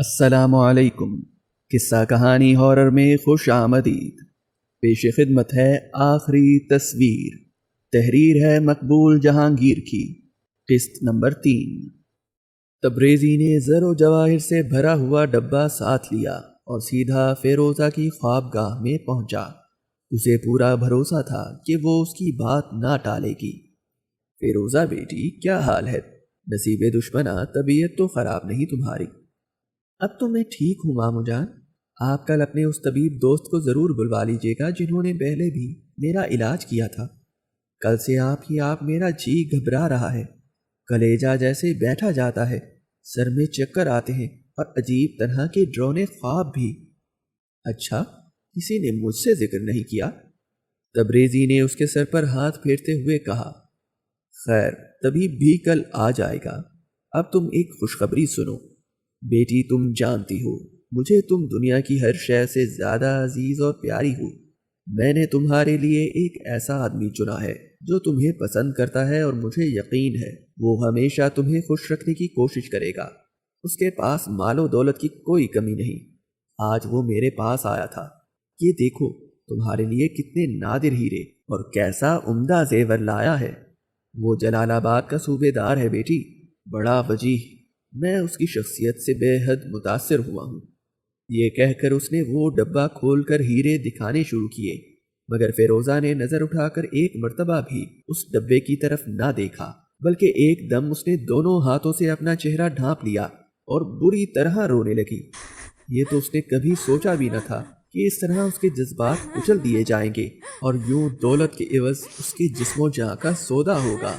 السلام علیکم۔ قصہ کہانی ہارر میں خوش آمدید۔ پیش خدمت ہے آخری تصویر۔ تحریر ہے مقبول جہانگیر کی۔ قسط نمبر 3۔ تبریزی نے زر و جواہر سے بھرا ہوا ڈبہ ساتھ لیا اور سیدھا فیروزہ کی خوابگاہ میں پہنچا۔ اسے پورا بھروسہ تھا کہ وہ اس کی بات نہ ٹالے گی۔ فیروزہ بیٹی، کیا حال ہے؟ نصیب دشمنا، طبیعت تو خراب نہیں تمہاری؟ اب تو میں ٹھیک ہوں مامو جان۔ آپ کل اپنے اس طبیب دوست کو ضرور بلوا لیجیے گا جنہوں نے پہلے بھی میرا علاج کیا تھا۔ کل سے آپ میرا جی گھبرا رہا ہے، کلیجہ جیسے بیٹھا جاتا ہے، سر میں چکر آتے ہیں اور عجیب طرح کے ڈرونے خواب بھی۔ اچھا، کسی نے مجھ سے ذکر نہیں کیا؟ تبریزی نے اس کے سر پر ہاتھ پھیرتے ہوئے کہا۔ خیر، طبیب بھی کل آ جائے گا۔ اب تم ایک خوشخبری سنو۔ بیٹی، تم جانتی ہو مجھے تم دنیا کی ہر شے سے زیادہ عزیز اور پیاری ہو۔ میں نے تمہارے لیے ایک ایسا آدمی چنا ہے جو تمہیں پسند کرتا ہے اور مجھے یقین ہے وہ ہمیشہ تمہیں خوش رکھنے کی کوشش کرے گا۔ اس کے پاس مال و دولت کی کوئی کمی نہیں۔ آج وہ میرے پاس آیا تھا۔ یہ دیکھو تمہارے لیے کتنے نادر ہیرے اور کیسا عمدہ زیور لایا ہے۔ وہ جلال آباد کا صوبے دار ہے بیٹی، بڑا وجیح۔ میں اس کی شخصیت سے بے حد متاثر ہوا ہوں۔ یہ کہہ کر اس نے وہ ڈبہ کھول کر ہیرے دکھانے شروع کیے، مگر فیروزہ نے نظر اٹھا کر ایک مرتبہ بھی اس ڈبے کی طرف نہ دیکھا، بلکہ ایک دم اس نے دونوں ہاتھوں سے اپنا چہرہ ڈھانپ لیا اور بری طرح رونے لگی۔ یہ تو اس نے کبھی سوچا بھی نہ تھا کہ اس طرح اس کے جذبات کچل دیے جائیں گے اور یوں دولت کے عوض اس کے جسم و جاں کا سودا ہوگا۔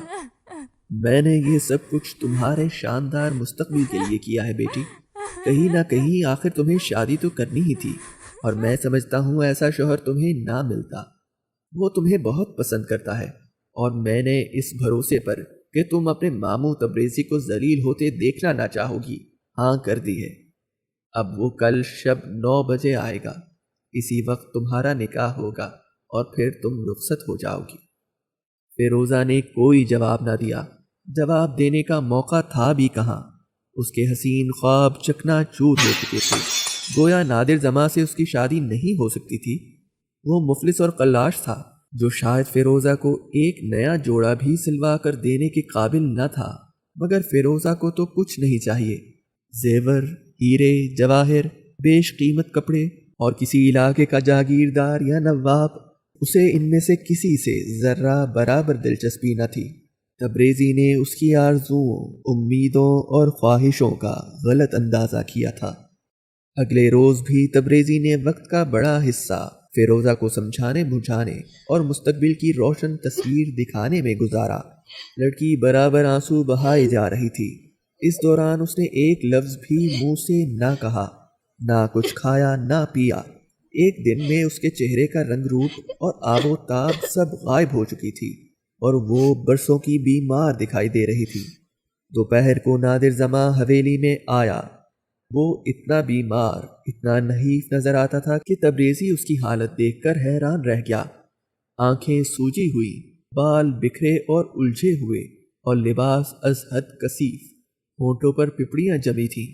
میں نے یہ سب کچھ تمہارے شاندار مستقبل کے لیے کیا ہے بیٹی۔ کہیں نہ کہیں آخر تمہیں شادی تو کرنی ہی تھی، اور میں سمجھتا ہوں ایسا شوہر تمہیں نہ ملتا۔ وہ تمہیں بہت پسند کرتا ہے، اور میں نے اس بھروسے پر کہ تم اپنے ماموں تبریزی کو ذلیل ہوتے دیکھنا نہ چاہو گی ہاں کر دی ہے۔ اب وہ کل شب 9 بجے آئے گا۔ اسی وقت تمہارا نکاح ہوگا اور پھر تم رخصت ہو جاؤ گی۔ فیروزہ نے کوئی جواب نہ دیا۔ جواب دینے کا موقع تھا بھی کہاں؟ اس کے حسین خواب چکنا چور ہو چکے تھے۔ گویا نادر زماں سے اس کی شادی نہیں ہو سکتی تھی۔ وہ مفلس اور قلاش تھا جو شاید فیروزہ کو ایک نیا جوڑا بھی سلوا کر دینے کے قابل نہ تھا، مگر فیروزہ کو تو کچھ نہیں چاہیے۔ زیور، ہیرے، جواہر، بیش قیمت کپڑے اور کسی علاقے کا جاگیردار یا نواب، اسے ان میں سے کسی سے ذرہ برابر دلچسپی نہ تھی۔ تبریزی نے اس کی آرزوؤں، امیدوں اور خواہشوں کا غلط اندازہ کیا تھا۔ اگلے روز بھی تبریزی نے وقت کا بڑا حصہ فیروزہ کو سمجھانے بجھانے اور مستقبل کی روشن تصویر دکھانے میں گزارا۔ لڑکی برابر آنسو بہائے جا رہی تھی۔ اس دوران اس نے ایک لفظ بھی منہ سے نہ کہا، نہ کچھ کھایا نہ پیا۔ ایک دن میں اس کے چہرے کا رنگ روپ اور آب و تاب سب غائب ہو چکی تھی، اور وہ برسوں کی بیمار دکھائی دے رہی تھی۔ دوپہر کو نادر زماں حویلی میں آیا۔ وہ اتنا بیمار، اتنا نحیف نظر آتا تھا کہ تبریزی اس کی حالت دیکھ کر حیران رہ گیا۔ آنکھیں سوجی ہوئی، بال بکھرے اور الجھے ہوئے، اور لباس از حد کثیف، ہونٹوں پر پپڑیاں جمی تھیں۔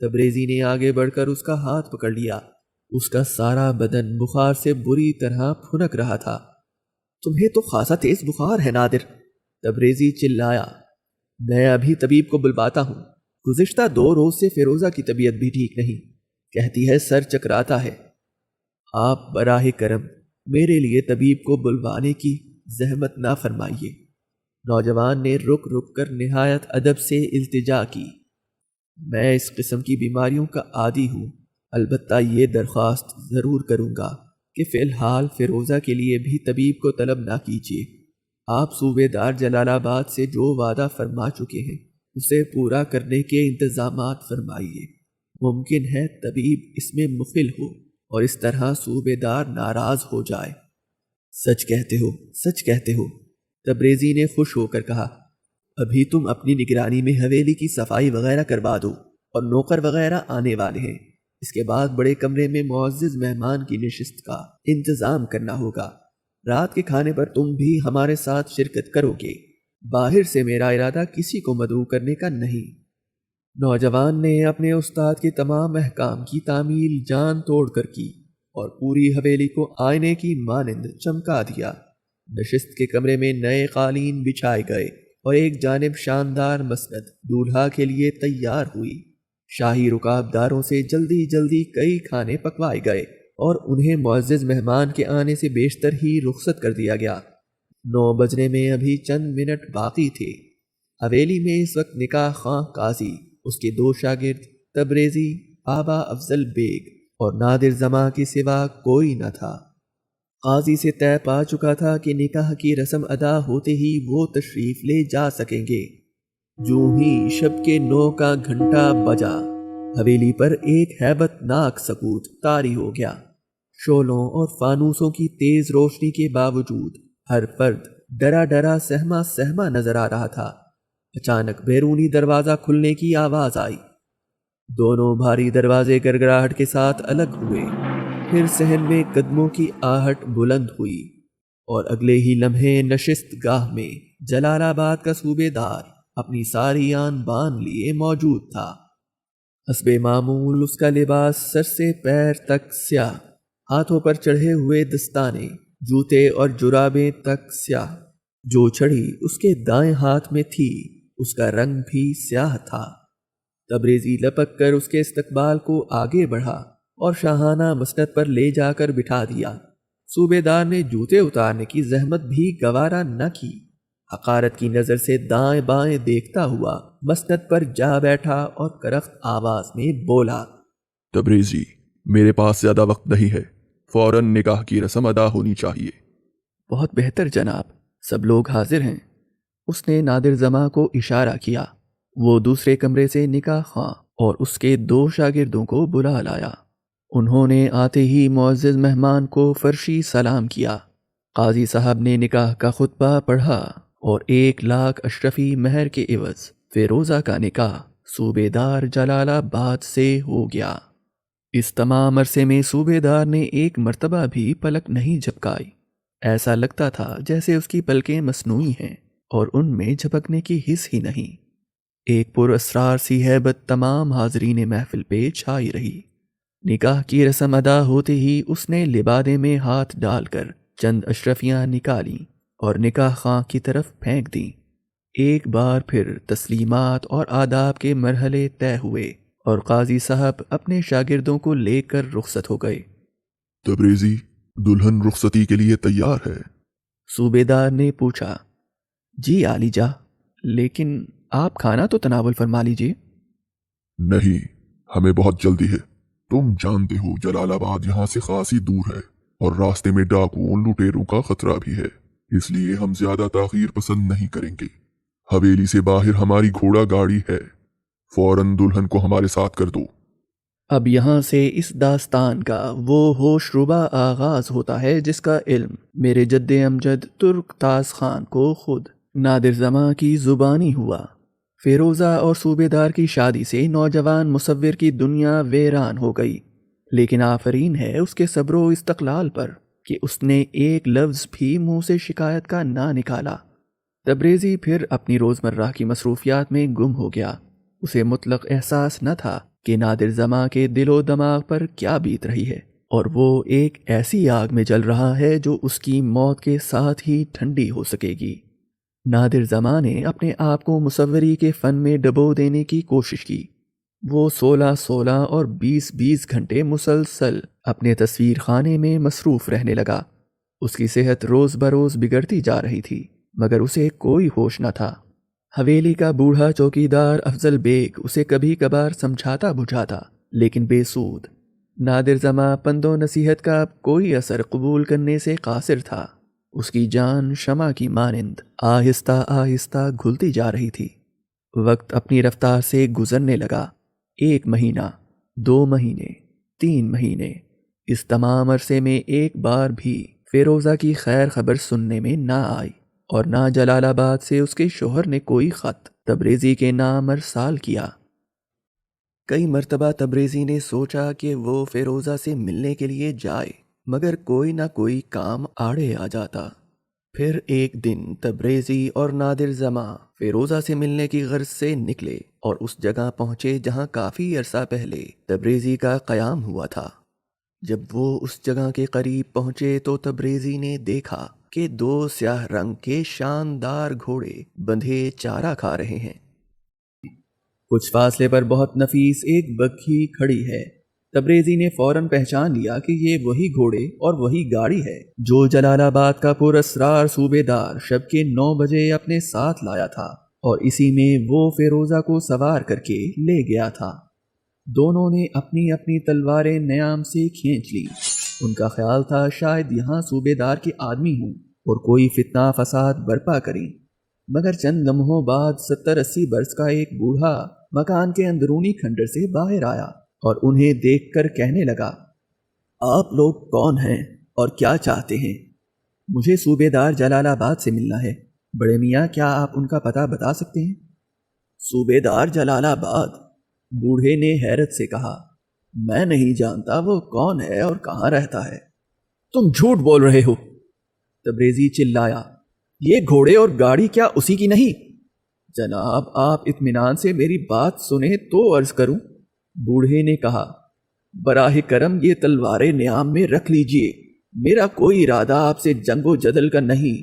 تبریزی نے آگے بڑھ کر اس کا ہاتھ پکڑ لیا۔ اس کا سارا بدن بخار سے بری طرح پھنک رہا تھا۔ تمہیں تو خاصا تیز بخار ہے نادر، تبریزی چلایا۔ میں ابھی طبیب کو بلواتا ہوں۔ گزشتہ 2 روز سے فیروزہ کی طبیعت بھی ٹھیک نہیں، کہتی ہے سر چکراتا ہے۔ آپ براہ کرم میرے لیے طبیب کو بلوانے کی زحمت نہ فرمائیے۔ نوجوان نے رک رک کر نہایت ادب سے التجا کی۔ میں اس قسم کی بیماریوں کا عادی ہوں، البتہ یہ درخواست ضرور کروں گا کہ فی الحال فیروزہ کے لیے بھی طبیب کو طلب نہ کیجیے۔ آپ صوبے دار جلال آباد سے جو وعدہ فرما چکے ہیں اسے پورا کرنے کے انتظامات فرمائیے۔ ممکن ہے طبیب اس میں مخل ہو اور اس طرح صوبے دار ناراض ہو جائے۔ سچ کہتے ہو، سچ کہتے ہو، تبریزی نے خوش ہو کر کہا۔ ابھی تم اپنی نگرانی میں حویلی کی صفائی وغیرہ کروا دو، اور نوکر وغیرہ آنے والے ہیں۔ اس کے بعد بڑے کمرے میں معزز مہمان کی نشست کا انتظام کرنا ہوگا۔ رات کے کھانے پر تم بھی ہمارے ساتھ شرکت کرو گے۔ باہر سے میرا ارادہ کسی کو مدعو کرنے کا نہیں۔ نوجوان نے اپنے استاد کے تمام احکام کی تعمیل جان توڑ کر کی اور پوری حویلی کو آئینے کی مانند چمکا دیا۔ نشست کے کمرے میں نئے قالین بچھائے گئے اور ایک جانب شاندار مسند دولہا کے لیے تیار ہوئی۔ شاہی رکابداروں سے جلدی جلدی کئی کھانے پکوائے گئے اور انہیں معزز مہمان کے آنے سے بیشتر ہی رخصت کر دیا گیا۔ 9 بجنے میں ابھی چند منٹ باقی تھے۔ حویلی میں اس وقت نکاح خواں قاضی، اس کے 2 شاگرد تبریزی، بابا افضل بیگ اور نادر زماں کے سوا کوئی نہ تھا۔ قاضی سے طے پا چکا تھا کہ نکاح کی رسم ادا ہوتے ہی وہ تشریف لے جا سکیں گے۔ جو ہی شب کے 9 کا گھنٹہ بجا، حویلی پر ایک ہیبت ناک سکوت طاری ہو گیا۔ شعلوں اور فانوسوں کی تیز روشنی کے باوجود ہر فرد ڈرا ڈرا سہما سہما نظر آ رہا تھا۔ اچانک بیرونی دروازہ کھلنے کی آواز آئی۔ دونوں بھاری دروازے گڑگڑاہٹ کے ساتھ الگ ہوئے، پھر صحن میں قدموں کی آہٹ بلند ہوئی اور اگلے ہی لمحے نشست گاہ میں جلال آباد کا صوبے دار اپنی ساری آن بان لیے موجود تھا۔ حسب معمول اس کا لباس سر سے پیر تک سیاہ، ہاتھوں پر چڑھے ہوئے دستانے، جوتے اور جرابیں تک سیاہ۔ جو چھڑی اس کے دائیں ہاتھ میں تھی اس کا رنگ بھی سیاہ تھا۔ تبریزی لپک کر اس کے استقبال کو آگے بڑھا اور شاہانہ مسند پر لے جا کر بٹھا دیا۔ صوبے دار نے جوتے اتارنے کی زحمت بھی گوارا نہ کی۔ حقارت کی نظر سے دائیں بائیں دیکھتا ہوا مسند پر جا بیٹھا اور کرخت آواز میں بولا، تبریزی، میرے پاس زیادہ وقت نہیں ہے، فوراً نکاح کی رسم ادا ہونی چاہیے۔ بہت بہتر جناب، سب لوگ حاضر ہیں۔ اس نے نادر زماں کو اشارہ کیا۔ وہ دوسرے کمرے سے نکاح خواں اور اس کے 2 شاگردوں کو بلا لایا۔ انہوں نے آتے ہی معزز مہمان کو فرشی سلام کیا۔ قاضی صاحب نے نکاح کا خطبہ پڑھا اور 1,00,000 اشرفی مہر کے عوض فیروزہ کا نکاح صوبے دار جلال آباد سے ہو گیا۔ اس تمام عرصے میں صوبے دار نے ایک مرتبہ بھی پلک نہیں جھپکائی۔ ایسا لگتا تھا جیسے اس کی پلکیں مصنوعی ہیں اور ان میں جھپکنے کی حس ہی نہیں۔ ایک پر اسرار سی ہیبت تمام حاضرین محفل پہ چھائی رہی۔ نکاح کی رسم ادا ہوتے ہی اس نے لبادے میں ہاتھ ڈال کر چند اشرفیاں نکالیں اور نکاح خواں کی طرف پھینک دیں۔ ایک بار پھر تسلیمات اور آداب کے مرحلے طے ہوئے اور قاضی صاحب اپنے شاگردوں کو لے کر رخصت ہو گئے۔ تبریزی، دلہن رخصتی کے لیے تیار ہے؟ صوبے دار نے پوچھا۔ جی عالی جاں، لیکن آپ کھانا تو تناول فرما لیجیے۔ نہیں، ہمیں بہت جلدی ہے۔ تم جانتے ہو جلال آباد یہاں سے خاصی دور ہے اور راستے میں ڈاکوؤں لٹیروں کا خطرہ بھی ہے، اس لیے ہم زیادہ تاخیر پسند نہیں کریں گے۔ حویلی سے باہر ہماری گھوڑا گاڑی ہے، فوراً دلہن کو ہمارے ساتھ کر دو۔ اب یہاں سے اس داستان کا وہ ہوش ربا آغاز ہوتا ہے جس کا علم میرے جد امجد ترک تاز خان کو خود نادر زماں کی زبانی ہوا۔ فیروزہ اور صوبے دار کی شادی سے نوجوان مصور کی دنیا ویران ہو گئی، لیکن آفرین ہے اس کے صبر و استقلال پر کہ اس نے ایک لفظ بھی منہ سے شکایت کا نہ نکالا۔ تبریزی پھر اپنی روزمرہ کی مصروفیات میں گم ہو گیا۔ اسے مطلق احساس نہ تھا کہ نادر زماں کے دل و دماغ پر کیا بیت رہی ہے، اور وہ ایک ایسی آگ میں جل رہا ہے جو اس کی موت کے ساتھ ہی ٹھنڈی ہو سکے گی۔ نادر زماں نے اپنے آپ کو مصوری کے فن میں ڈبو دینے کی کوشش کی۔ وہ 16 اور 20 گھنٹے مسلسل اپنے تصویر خانے میں مصروف رہنے لگا۔ اس کی صحت روز بروز بگڑتی جا رہی تھی، مگر اسے کوئی ہوش نہ تھا۔ حویلی کا بوڑھا چوکیدار افضل بیگ اسے کبھی کبھار سمجھاتا بجھاتا، لیکن بے سود۔ نادر زماں پند و نصیحت کا کوئی اثر قبول کرنے سے قاصر تھا۔ اس کی جان شمع کی مانند آہستہ آہستہ گھلتی جا رہی تھی۔ وقت اپنی رفتار سے گزرنے لگا۔ 1 مہینہ، 2 مہینے، 3 مہینے، اس تمام عرصے میں ایک بار بھی فیروزہ کی خیر خبر سننے میں نہ آئی، اور نہ جلال آباد سے اس کے شوہر نے کوئی خط تبریزی کے نام ارسال کیا۔ کئی مرتبہ تبریزی نے سوچا کہ وہ فیروزہ سے ملنے کے لیے جائے، مگر کوئی نہ کوئی کام آڑے آ جاتا۔ پھر ایک دن تبریزی اور نادر زماں فیروزہ سے ملنے کی غرض سے نکلے اور اس جگہ پہنچے جہاں کافی عرصہ پہلے تبریزی کا قیام ہوا تھا۔ جب وہ اس جگہ کے قریب پہنچے تو تبریزی نے دیکھا کہ 2 سیاہ رنگ کے شاندار گھوڑے بندھے چارہ کھا رہے ہیں۔ کچھ فاصلے پر بہت نفیس ایک بگھی کھڑی ہے۔ تبریزی نے فوراً پہچان لیا کہ یہ وہی گھوڑے اور وہی گاڑی ہے جو جلال آباد کا پراسرار صوبے دار شب کے 9 بجے اپنے ساتھ لایا تھا، اور اسی میں وہ فیروزہ کو سوار کر کے لے گیا تھا۔ دونوں نے اپنی اپنی تلواریں نیام سے کھینچ لی۔ ان کا خیال تھا شاید یہاں صوبے دار کے آدمی ہوں اور کوئی فتنہ فساد برپا کریں، مگر چند لمحوں بعد 70-80 برس کا ایک بوڑھا مکان کے اندرونی کھنڈر سے باہر آیا اور انہیں دیکھ کر کہنے لگا، آپ لوگ کون ہیں اور کیا چاہتے ہیں؟ مجھے صوبے دار جلال آباد سے ملنا ہے۔ بڑے میاں، کیا آپ ان کا پتہ بتا سکتے ہیں؟ صوبے دار جلال آباد؟ بوڑھے نے حیرت سے کہا، میں نہیں جانتا وہ کون ہے اور کہاں رہتا ہے۔ تم جھوٹ بول رہے ہو، تبریزی چلایا۔ یہ گھوڑے اور گاڑی کیا اسی کی نہیں؟ جناب، آپ اطمینان سے میری بات سنیں تو عرض کروں، بوڑھے نے کہا۔ براہ کرم یہ تلواریں نیام میں رکھ لیجئے، میرا کوئی ارادہ آپ سے جنگ و جدل کا نہیں۔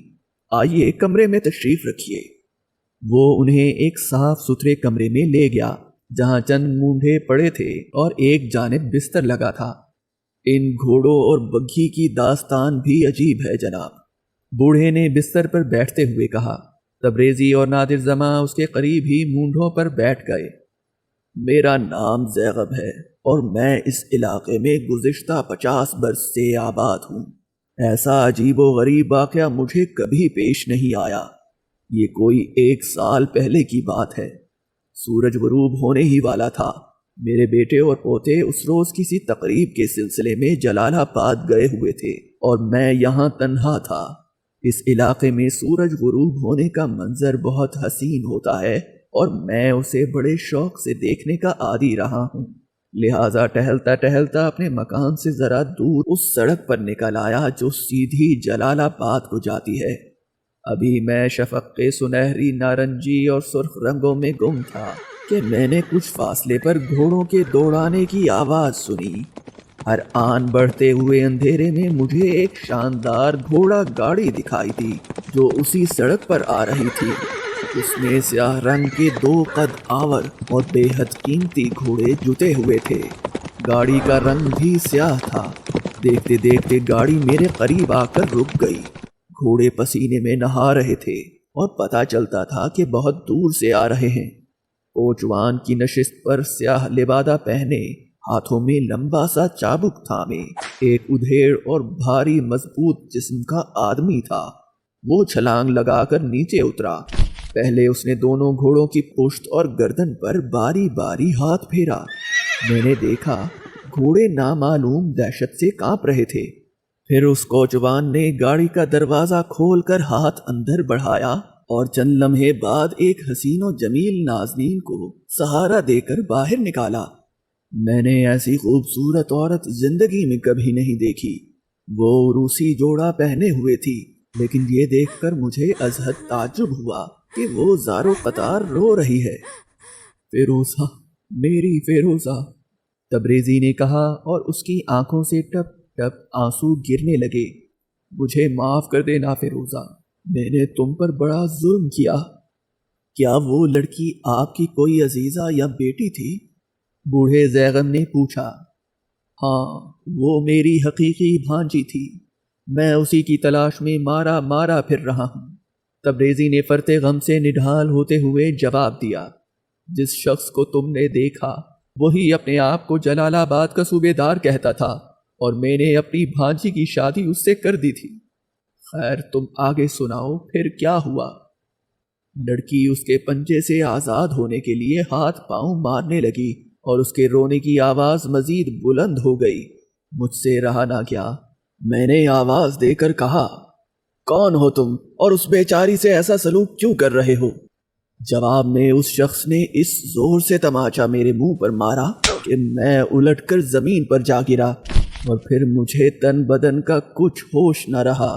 آئیے کمرے میں تشریف رکھیے۔ وہ انہیں ایک صاف ستھرے کمرے میں لے گیا جہاں چند مونڈھے پڑے تھے اور ایک جانب بستر لگا تھا۔ ان گھوڑوں اور بگھی کی داستان بھی عجیب ہے جناب، بوڑھے نے بستر پر بیٹھتے ہوئے کہا۔ تبریزی اور نادر زماں اس کے قریب ہی مونڈھوں پر بیٹھ گئے۔ میرا نام زیغب ہے اور میں اس علاقے میں گزشتہ 50 برس سے آباد ہوں۔ ایسا عجیب و غریب واقعہ مجھے کبھی پیش نہیں آیا۔ یہ کوئی 1 سال پہلے کی بات ہے۔ سورج غروب ہونے ہی والا تھا۔ میرے بیٹے اور پوتے اس روز کسی تقریب کے سلسلے میں جلال آباد گئے ہوئے تھے اور میں یہاں تنہا تھا۔ اس علاقے میں سورج غروب ہونے کا منظر بہت حسین ہوتا ہے اور میں اسے بڑے شوق سے دیکھنے کا عادی رہا ہوں، لہٰذا ٹہلتا ٹہلتا اپنے مکان سے ذرا دور اس سڑک پر نکل آیا جو سیدھی جلال آباد کو جاتی ہے۔ ابھی میں شفق کے سنہری نارنجی اور سرخ رنگوں میں گم تھا کہ میں نے کچھ فاصلے پر گھوڑوں کے دوڑانے کی آواز سنی۔ ہر آن بڑھتے ہوئے اندھیرے میں مجھے ایک شاندار گھوڑا گاڑی دکھائی دی جو اسی سڑک پر آ رہی تھی۔ اس میں سیاہ رنگ کے 2 قد آور اور بے حد قیمتی گھوڑے جتے ہوئے تھے۔ گاڑی کا رنگ بھی سیاہ تھا۔ دیکھتے دیکھتے گاڑی میرے قریب آ کر رک گئی۔ گھوڑے پسینے میں نہا رہے تھے اور پتہ چلتا تھا کہ بہت دور سے آ رہے ہیں۔ کوچوان کی نشست پر سیاہ لبادہ پہنے، ہاتھوں میں لمبا سا چابک تھامے، ایک ادھیڑ اور بھاری مضبوط جسم کا آدمی تھا۔ وہ چھلانگ لگا کر نیچے اترا۔ پہلے اس نے دونوں گھوڑوں کی پشت اور گردن پر باری باری ہاتھ پھیرا۔ میں نے دیکھا گھوڑے نامعلوم دہشت سے کانپ رہے تھے۔ پھر اس کوچوان نے گاڑی کا دروازہ کھول کر ہاتھ اندر بڑھایا اور چند لمحے بعد ایک حسین و جمیل نازنین کو سہارا دے کر باہر نکالا۔ میں نے ایسی خوبصورت عورت زندگی میں کبھی نہیں دیکھی۔ وہ روسی جوڑا پہنے ہوئے تھی، لیکن یہ دیکھ کر مجھے از حد تعجب ہوا کہ وہ زارو قطار رو رہی ہے۔ فیروزہ، میری فیروزہ، تبریزی نے کہا اور اس کی آنکھوں سے ٹپ ٹپ آنسو گرنے لگے۔ مجھے معاف کر دینا فیروزہ، میں نے تم پر بڑا ظلم کیا۔ کیا وہ لڑکی آپ کی کوئی عزیزہ یا بیٹی تھی؟ بوڑھے زیغب نے پوچھا۔ ہاں، وہ میری حقیقی بھانجی تھی۔ میں اسی کی تلاش میں مارا مارا پھر رہا ہوں، تبریزی نے فرتے غم سے نڈھال ہوتے ہوئے جواب دیا۔ جس شخص کو تم نے دیکھا وہی اپنے آپ کو جلال آباد کا صوبے دار کہتا تھا، اور میں نے اپنی بھانجی کی شادی اس سے کر دی تھی۔ خیر، تم آگے سناؤ پھر کیا ہوا؟ لڑکی اس کے پنجے سے آزاد ہونے کے لیے ہاتھ پاؤں مارنے لگی اور اس کے رونے کی آواز مزید بلند ہو گئی۔ مجھ سے رہا نہ گیا، میں نے آواز دے کر کہا، کون ہو تم اور اس بیچاری سے ایسا سلوک کیوں کر رہے ہو؟ جواب میں اس شخص نے اس زور سے تماچا میرے منہ پر مارا کہ میں الٹ کر زمین پر جا گرا اور پھر مجھے تن بدن کا کچھ ہوش نہ رہا۔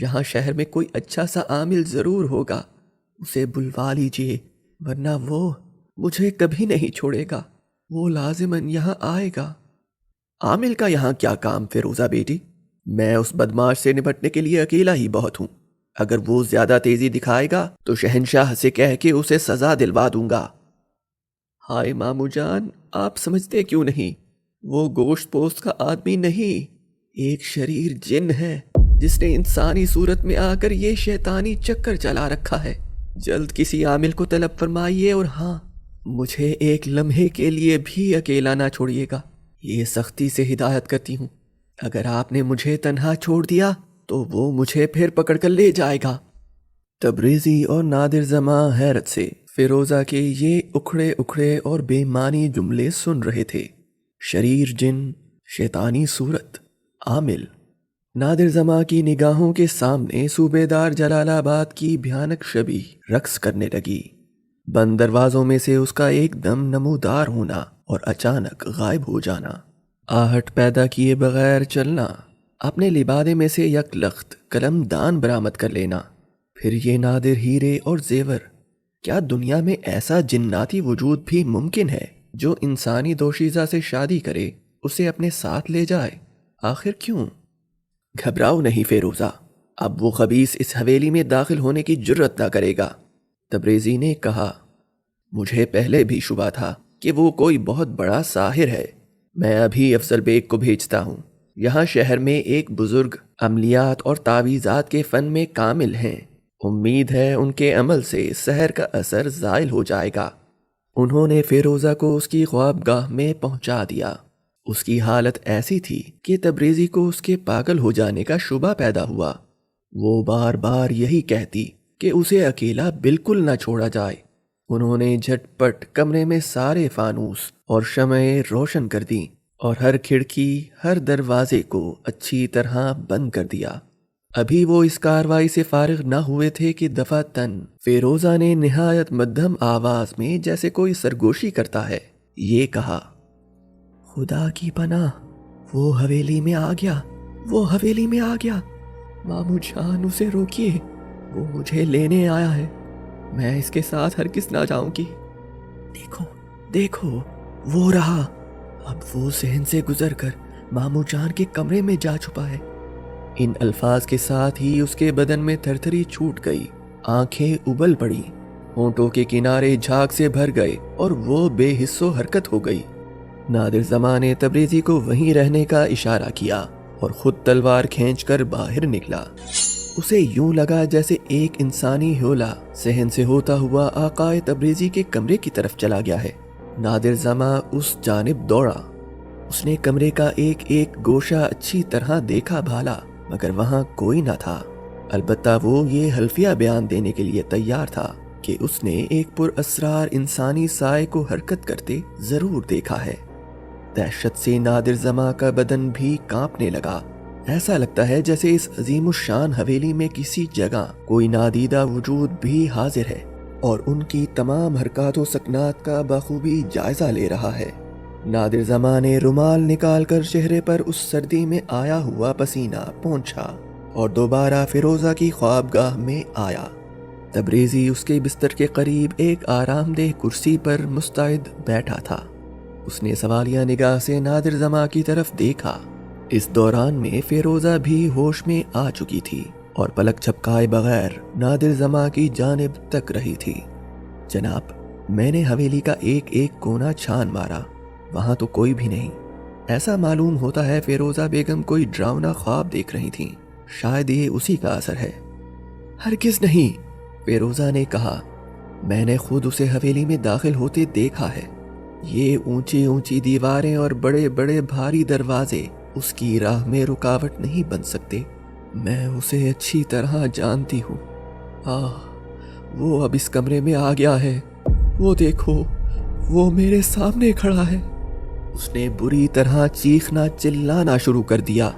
یہاں شہر میں کوئی اچھا سا عامل ضرور ہوگا، اسے بلوا لیجیے، ورنہ وہ مجھے کبھی نہیں چھوڑے گا، وہ لازماً یہاں آئے گا۔ عامل کا یہاں کیا کام فیروزہ بیٹی؟ میں اس بدماش سے نپٹنے کے لیے اکیلا ہی بہت ہوں۔ اگر وہ زیادہ تیزی دکھائے گا تو شہنشاہ سے کہہ کے اسے سزا دلوا دوں گا۔ ہائے مامو جان، آپ سمجھتے کیوں نہیں؟ وہ گوشت پوست کا آدمی نہیں، ایک شریر جن ہے جس نے انسانی صورت میں آ کر یہ شیطانی چکر چلا رکھا ہے۔ جلد کسی عامل کو طلب فرمائیے، اور ہاں، مجھے ایک لمحے کے لیے بھی اکیلا نہ چھوڑیے گا، یہ سختی سے ہدایت کرتی ہوں۔ اگر آپ نے مجھے تنہا چھوڑ دیا تو وہ مجھے پھر پکڑ کر لے جائے گا۔ تبریزی اور نادر زماں حیرت سے فیروزہ کے یہ اکھڑے اکھڑے اور بے معنی جملے سن رہے تھے۔ شریر جن، شیطانی صورت، عامل۔ نادر زماں کی نگاہوں کے سامنے صوبیدار جلال آباد کی بھیانک شبیہ رقص کرنے لگی۔ بند دروازوں میں سے اس کا ایک دم نمودار ہونا اور اچانک غائب ہو جانا، آہٹ پیدا کیے بغیر چلنا، اپنے لبادے میں سے یک لخت قلم دان برآمد کر لینا، پھر یہ نادر ہیرے اور زیور۔ کیا دنیا میں ایسا جناتی وجود بھی ممکن ہے جو انسانی دوشیزہ سے شادی کرے، اسے اپنے ساتھ لے جائے؟ آخر کیوں؟ گھبراؤ نہیں فیروزہ، اب وہ خبیث اس حویلی میں داخل ہونے کی جرت نہ کرے گا۔ تبریزی نے کہا، مجھے پہلے بھی شبہ تھا کہ وہ کوئی بہت بڑا ساحر ہے۔ میں ابھی افضل بیگ کو بھیجتا ہوں۔ یہاں شہر میں ایک بزرگ عملیات اور تعویذات کے فن میں کامل ہیں، امید ہے ان کے عمل سے سحر کا اثر زائل ہو جائے گا۔ انہوں نے فیروزہ کو اس کی خوابگاہ میں پہنچا دیا۔ اس کی حالت ایسی تھی کہ تبریزی کو اس کے پاگل ہو جانے کا شبہ پیدا ہوا۔ وہ بار بار یہی کہتی کہ اسے اکیلا بالکل نہ چھوڑا جائے۔ انہوں نے جھٹ پٹ کمرے میں سارے فانوس اور شمعیں روشن کر دیں اور ہر کھڑکی، ہر دروازے کو اچھی طرح بند کر دیا۔ ابھی وہ اس کاروائی سے فارغ نہ ہوئے تھے کہ دفعتاً فیروزہ نے نہایت مدھم آواز میں، جیسے کوئی سرگوشی کرتا ہے، یہ کہا، خدا کی پناہ، وہ حویلی میں آ گیا، وہ حویلی میں آ گیا۔ مامو جان، اسے روکیے، وہ مجھے لینے آیا ہے، میں اس کے ساتھ ہرگز نہ جاؤں گی۔ دیکھو دیکھو، وہ رہا، اب وہ صحن سے گزر کر مامو جان کے کمرے میں جا چھپا ہے۔ ان الفاظ کے ساتھ ہی اس کے بدن میں تھرتھری چھوٹ گئی، آنکھیں ابل پڑی، ہونٹوں کے کنارے جھاگ سے بھر گئے اور وہ بے حس و حرکت ہو گئی۔ نادر زماں نے تبریزی کو وہیں رہنے کا اشارہ کیا اور خود تلوار کھینچ کر باہر نکلا۔ اسے یوں لگا جیسے ایک انسانی ہیولا صحن سے ہوتا ہوا آقائے تبریزی کے کمرے کی طرف چلا گیا ہے۔ نادر زماں اس جانب دوڑا۔ اس نے کمرے کا ایک ایک گوشہ اچھی طرح دیکھا بھالا، مگر وہاں کوئی نہ تھا۔ البتہ وہ یہ حلفیہ بیان دینے کے لیے تیار تھا کہ اس نے ایک پر اسرار انسانی سائے کو حرکت کرتے ضرور دیکھا ہے۔ دہشت سے نادر زماں کا بدن بھی کانپنے لگا۔ ایسا لگتا ہے جیسے اس عظیم الشان حویلی میں کسی جگہ کوئی نادیدہ وجود بھی حاضر ہے اور ان کی تمام حرکات و سکنات کا بخوبی جائزہ لے رہا ہے۔ نادر زماں نے رومال نکال کر چہرے پر اس سردی میں آیا ہوا پسینہ پونچھا اور دوبارہ فیروزہ کی خوابگاہ میں آیا۔ تبریزی اس کے بستر کے قریب ایک آرام دہ کرسی پر مستعد بیٹھا تھا۔ اس نے سوالیہ نگاہ سے نادر زماں کی طرف دیکھا۔ اس دوران میں فیروزہ بھی ہوش میں آ چکی تھی اور پلک جھپکائے بغیر نادر زماں کی جانب تک رہی تھی۔ جناب، میں نے حویلی کا ایک ایک کونا چھان مارا، وہاں تو کوئی بھی نہیں۔ ایسا معلوم ہوتا ہے فیروزہ بیگم کوئی ڈراؤنا خواب دیکھ رہی تھیں، شاید یہ اسی کا اثر ہے۔ ہرگز نہیں، فیروزہ نے کہا، میں نے خود اسے حویلی میں داخل ہوتے دیکھا ہے۔ یہ اونچی اونچی دیواریں اور بڑے بڑے بھاری دروازے اس کی راہ میں رکاوٹ نہیں بن سکتے۔ میں اسے اچھی طرح جانتی ہوں۔ وہ اب اس کمرے میں آ گیا ہے، وہ دیکھو، وہ میرے سامنے کھڑا ہے۔ اس نے بری طرح چیخنا چلانا شروع کر دیا۔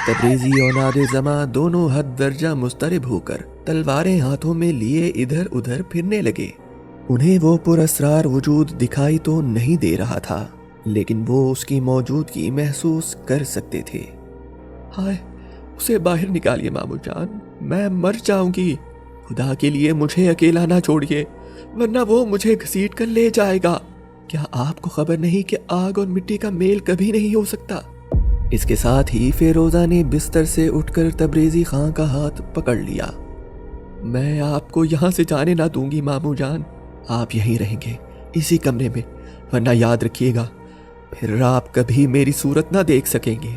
تبریزی اور نادر زماں دونوں حد درجہ مضطرب ہو کر تلواریں ہاتھوں میں لیے ادھر ادھر پھرنے لگے۔ انہیں وہ پر اسرار وجود دکھائی تو نہیں دے رہا تھا، لیکن وہ اس کی موجودگی محسوس کر سکتے تھے۔ ہائے اسے باہر نکالیے مامو جان، میں مر جاؤں گی، خدا کے لیے مجھے اکیلا نہ چھوڑیے ورنہ وہ مجھے گھسیٹ کر لے جائے گا۔ کیا آپ کو خبر نہیں کہ آگ اور مٹی کا میل کبھی نہیں ہو سکتا؟ اس کے ساتھ ہی فیروزہ نے بستر سے اٹھ کر تبریزی خان کا ہاتھ پکڑ لیا۔ میں آپ کو یہاں سے جانے نہ دوں گی مامو جان، آپ یہیں رہیں گے اسی کمرے میں، ورنہ یاد رکھیے گا پھر آپ کبھی میری صورت نہ دیکھ سکیں گے۔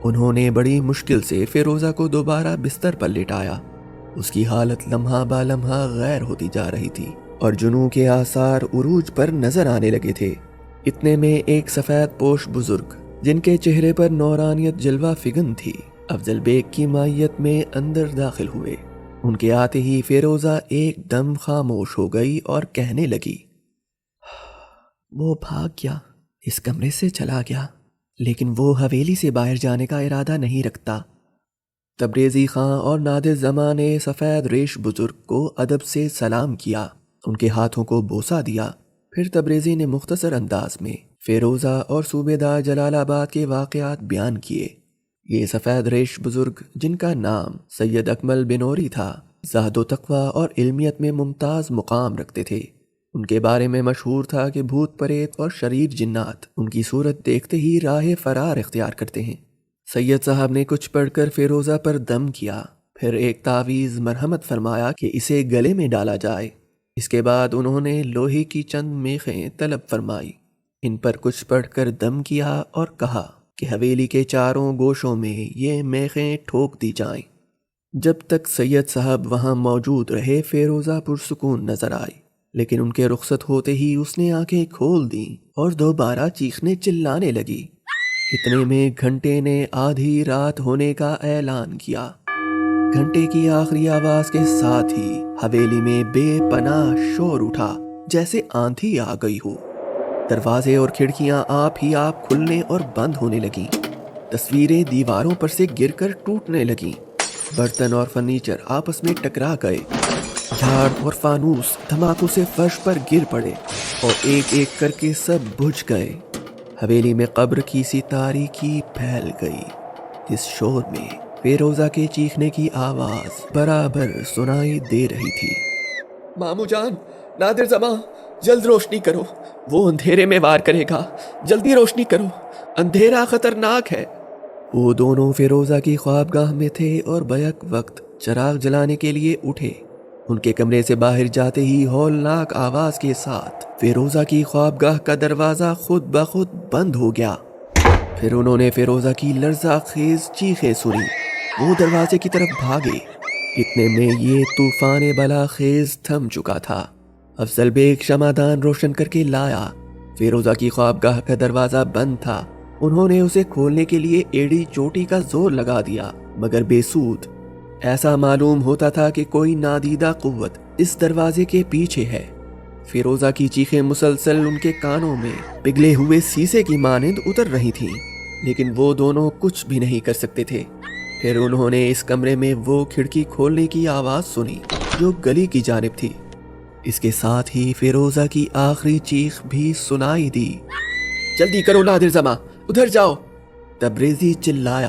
انہوں نے بڑی مشکل سے فیروزہ کو دوبارہ بستر پر لٹایا۔ اس کی حالت لمحہ با لمحہ غیر ہوتی جا رہی تھی اور جنوں کے آثار عروج پر نظر آنے لگے تھے۔ اتنے میں ایک سفید پوش بزرگ جن کے چہرے پر نورانیت جلوہ فگن تھی، افضل بیگ کی مائیت میں اندر داخل ہوئے۔ ان کے آتے ہی فیروزہ ایک دم خاموش ہو گئی اور کہنے لگی، وہ بھاگ گیا، اس کمرے سے چلا گیا، لیکن وہ حویلی سے باہر جانے کا ارادہ نہیں رکھتا۔ تبریزی خان اور نادر زماں نے سفید ریش بزرگ کو ادب سے سلام کیا، ان کے ہاتھوں کو بوسہ دیا۔ پھر تبریزی نے مختصر انداز میں فیروزہ اور صوبے دار جلال آباد کے واقعات بیان کیے۔ یہ سفید ریش بزرگ جن کا نام سید اکمل بنوری تھا، زہد و تقوی اور علمیت میں ممتاز مقام رکھتے تھے۔ ان کے بارے میں مشہور تھا کہ بھوت پریت اور شریر جنات ان کی صورت دیکھتے ہی راہ فرار اختیار کرتے ہیں۔ سید صاحب نے کچھ پڑھ کر فیروزہ پر دم کیا، پھر ایک تعویذ مرحمت فرمایا کہ اسے گلے میں ڈالا جائے۔ اس کے بعد انہوں نے لوہے کی چند میخیں طلب فرمائی، ان پر کچھ پڑھ کر دم کیا اور کہا کہ حویلی کے چاروں گوشوں میں یہ میخیں ٹھوک دی جائیں۔ جب تک سید صاحب وہاں موجود رہے فیروزہ پرسکون نظر آئی، لیکن ان کے رخصت ہوتے ہی اس نے آنکھیں کھول دیں اور دوبارہ چیخنے چلانے لگی۔ اتنے میں گھنٹے نے آدھی رات ہونے کا اعلان کیا۔ گھنٹے کی آخری آواز کے ساتھ ہی حویلی میں بے پناہ شور اٹھا، جیسے آندھی آ گئی ہو۔ دروازے اور کھڑکیاں آپ ہی آپ کھلنے اور بند ہونے لگیں، تصویریں دیواروں پر سے گر کر ٹوٹنے لگیں، برتن اور فرنیچر آپس میں ٹکرا گئے، جھاڑ اور فانوس دھماکوں سے فرش پر گر پڑے اور ایک ایک کر کے سب بجھ گئے۔ حویلی میں قبر کی سی تاریکی پھیل گئی، جس شور میں فیروزہ کے چیخنے کی آواز برابر سنائی دے رہی تھی۔ مامو جان، نادر زماں، جلد روشنی کرو، وہ اندھیرے میں وار کرے گا، جلدی روشنی کرو، اندھیرا خطرناک ہے۔ وہ دونوں فیروزہ کی خوابگاہ میں تھے اور بیک وقت چراغ جلانے کے لیے اٹھے۔ ان کے کمرے سے باہر جاتے ہی ہولناک آواز کے ساتھ فیروزہ کی خوابگاہ کا دروازہ خود بخود بند ہو گیا۔ پھر انہوں نے فیروزہ کی لرزہ خیز چیخیں سنی، وہ دروازے کی طرف بھاگے۔ اتنے میں یہ طوفان بلا خیز تھم چکا تھا۔ افضل بیگ شمعدان روشن کر کے لایا۔ فیروزہ کی خوابگاہ کا دروازہ بند تھا۔ انہوں نے اسے کھولنے کے لیے ایڑی چوٹی کا زور لگا دیا، مگر بے سود۔ ایسا معلوم ہوتا تھا کہ کوئی نادیدہ قوت اس دروازے کے پیچھے ہے۔ فیروزہ کی چیخیں مسلسل ان کے کانوں میں پگھلے ہوئے سیسے کی مانند اتر رہی تھیں، لیکن وہ دونوں کچھ بھی نہیں کر سکتے تھے۔ پھر انہوں نے اس کمرے میں وہ کھڑکی کھولنے کی آواز سنی جو گلی کی جانب تھی۔ اس کے ساتھ ہی فیروزہ کی آخری چیخ بھی سنائی دی، جلدی کرو نادر زماں، ادھر جاؤ۔ تبریزی چلایا،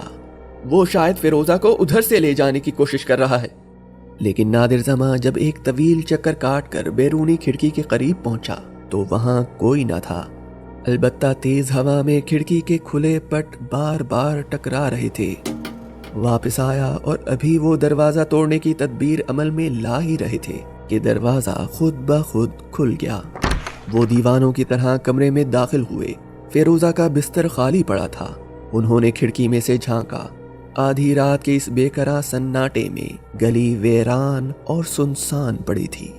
وہ شاید فیروزہ کو ادھر سے لے جانے کی کوشش کر رہا ہے۔ لیکن نادر زماں جب ایک طویل چکر کاٹ کر بیرونی کھڑکی کے قریب پہنچا تو وہاں کوئی نہ تھا، البتہ تیز ہوا میں کھڑکی کے کھلے پٹ بار بار ٹکرا رہے تھے۔ واپس آیا اور ابھی وہ دروازہ توڑنے کی تدبیر عمل میں لا ہی رہے تھے کہ دروازہ خود بخود کھل گیا۔ وہ دیوانوں کی طرح کمرے میں داخل ہوئے۔ فیروزہ کا بستر خالی پڑا تھا۔ انہوں نے کھڑکی میں سے جھانکا۔ آدھی رات کے اس بے قرار سناٹے میں گلی ویران اور سنسان پڑی تھی۔